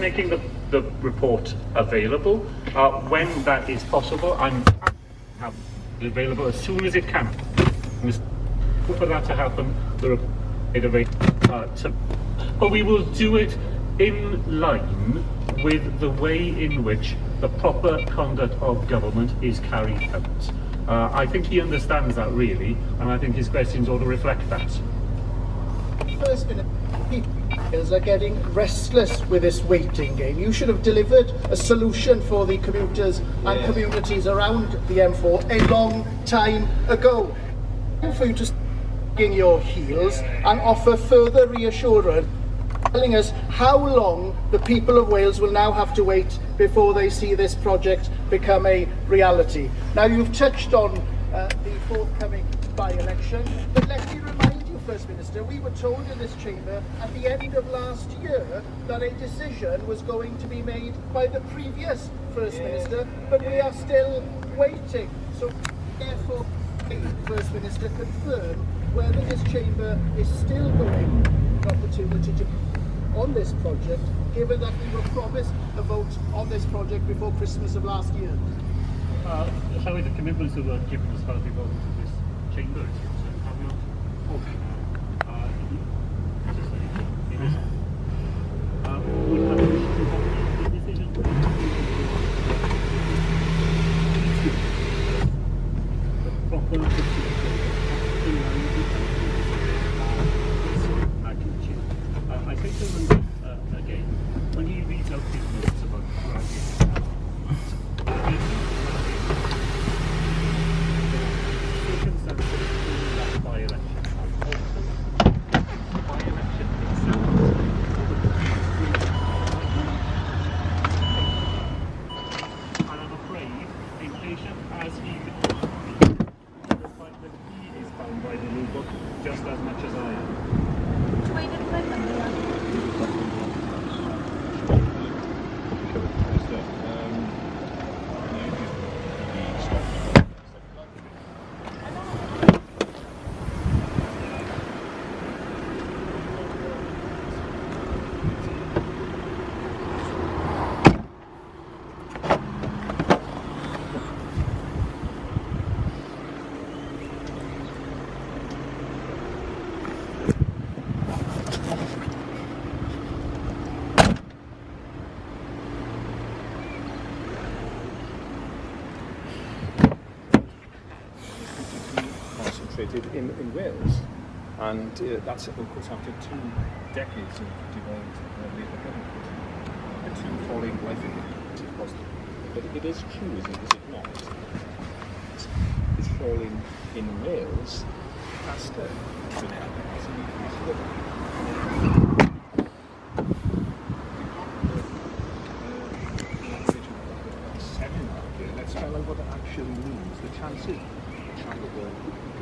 making the report available. When that is possible, I'm have it available as soon as it can. For that to happen, but we will do it in line with the way in which the proper conduct of government is carried out. I think he understands that really, and I think his questions ought to reflect that. First minute, people are getting restless with this waiting game. You should have delivered a solution for the commuters and communities around the M4 a long time ago. For you to dig in your heels and offer further reassurance, telling us how long the people of Wales will now have to wait before they see this project become a reality. Now, you've touched on the forthcoming by-election, but let me remind you, First Minister, we were told in this chamber at the end of last year that a decision was going to be made by the previous First Minister, but we are still waiting. So therefore, First Minister, confirm whether this chamber is still going an opportunity to on this project, given that we were promised a vote on this project before Christmas of last year. How are the commitments that were given as far as we voted in this chamber is concerned? Have we not? Okay. It is. We have a decision. The proper I think that again, when he reads out these notes about circumstances in that by-election and also the by-election itself. And I'm afraid, impatient as he becomes, the fact that he is bound by the rule book just as much as I am. In Wales, and that's of course after 2 decades of devolved Labour government and 2 falling life expectancies. But it is true, is it not? It's falling in Wales faster than ever as an increase living. Let's tell out what it actually means. The chances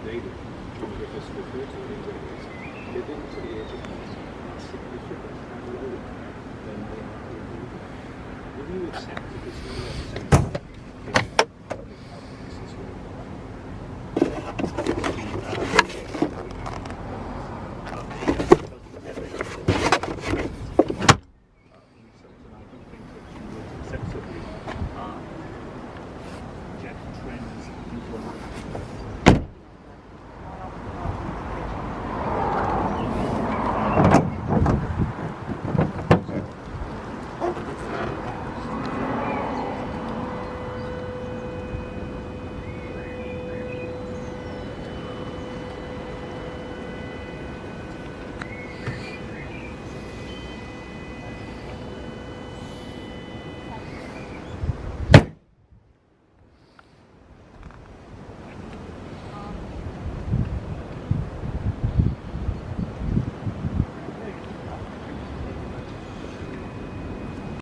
today this referred to in Wales, living to the age of 90 are significantly lower than they are in Europe. Will you accept that this is